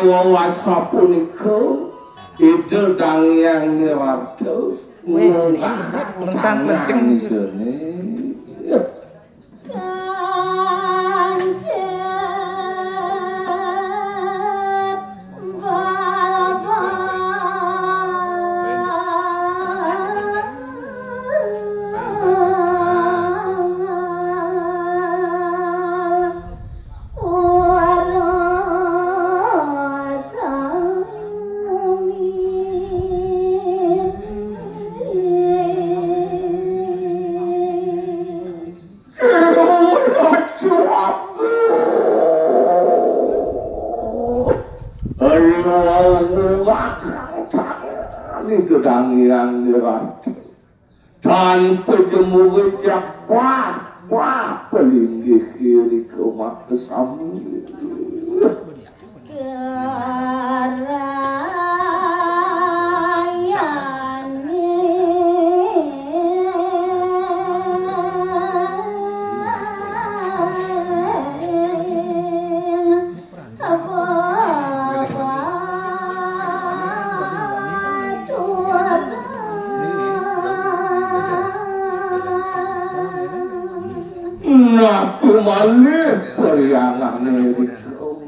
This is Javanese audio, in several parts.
Wawasa punika ide dangyang nirarto mentang-mentang dangyang nirarto tanpa jemu gejak wah pelinggih kiri ke mata sami malih periangan niriko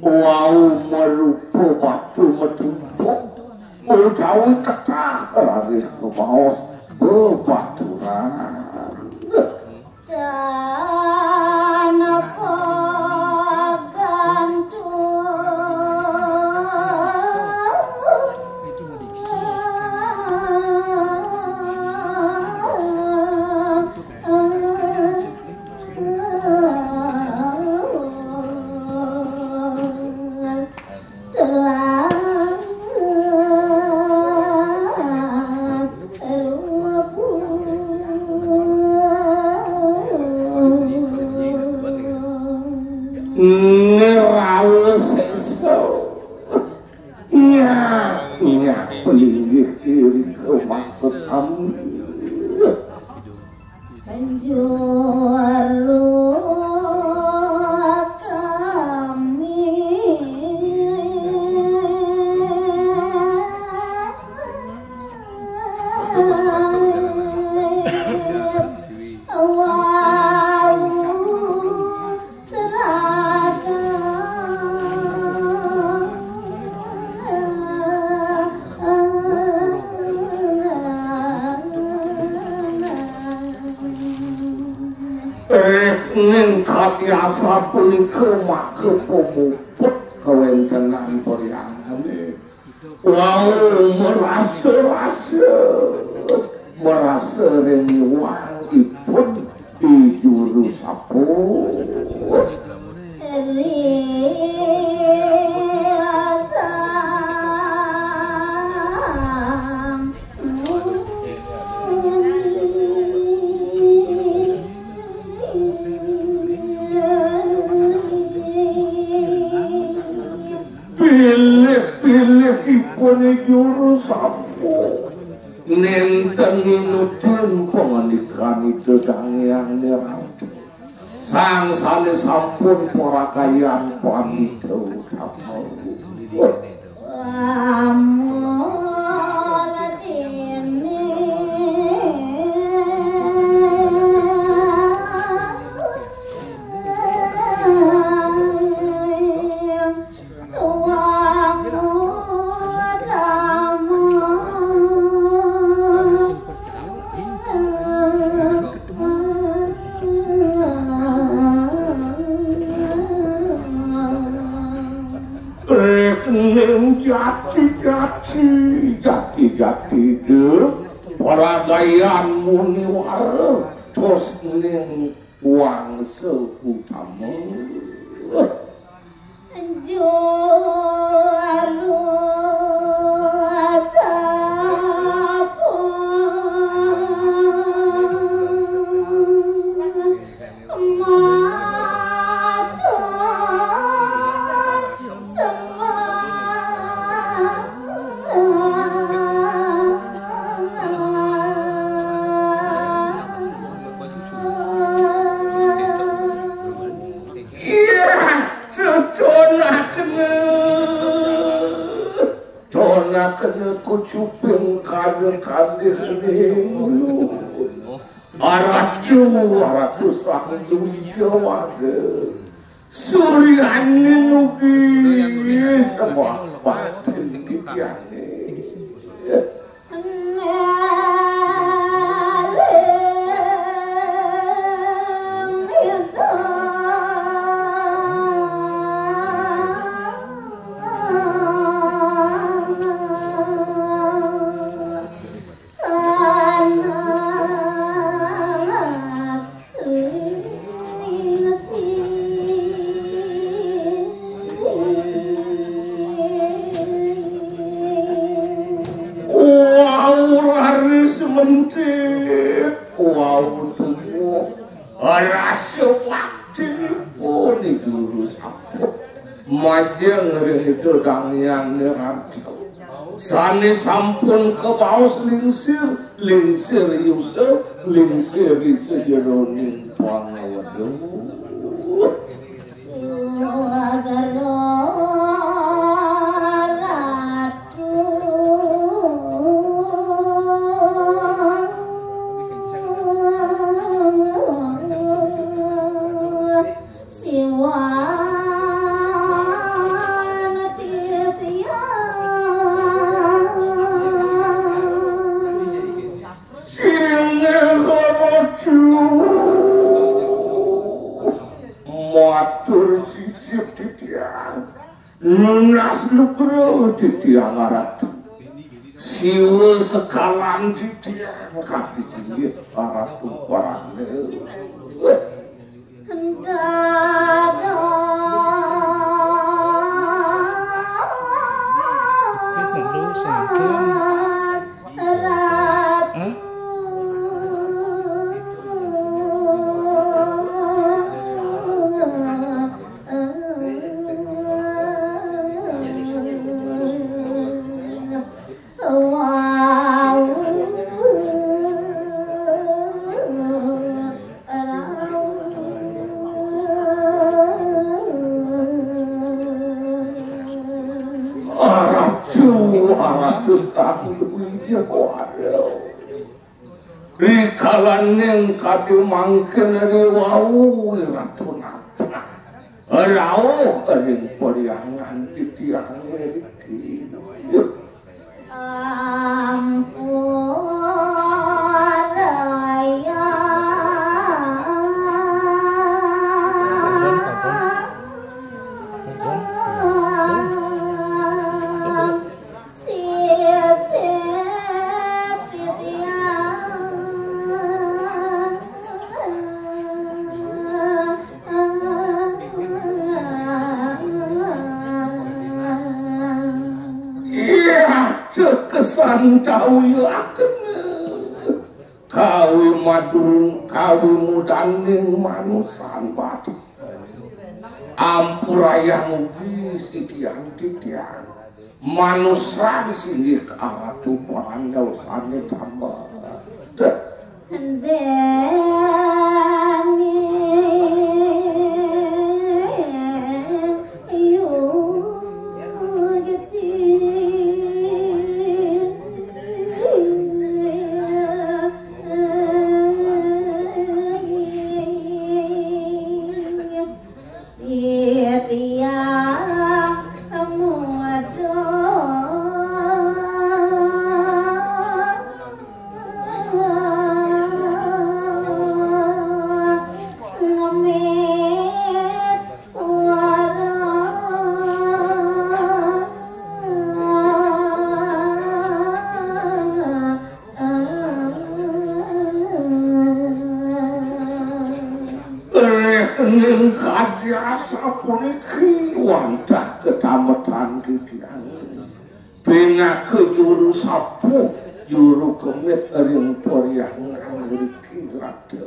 wau merupa batu metumpuk ucawi ketak laris ke maos bebaturan dan apa biasa punika make pemuput kawentenan periangan wau merasa reniwang ipun di juru sapu juru sapu nenten inuten pengandikani dangyang nirarto sang sane sampun porakayan pamito kapau jati deh peragayan muniwara tos ning wang seutama kena kucuping kade aratu sang Wijawada Suryani nugi semua batin kikiane wow tuh rasa waktu pun itu apa majeng itu yang neracau sani sampun ke bawah lingsir Yusuf lingsir sejeroning pangawadu matur sisip titiang nunas lukro titiang aratu siwa sekalan titiang kaki singit aratu parane Aratus aku Wijawada rikalan yang kadu mangken rewau ratu napa rauh ring poriangan titiang iki kesan kawi akan kawi madung kawi mudaning manusan batu ampurayang sitiang titiang manusan singgih aratu pandau sane tambah Kadiasa puniki wantah kecamatan titiang bina ke juru sapu juru kemit ring poriangan riki ratu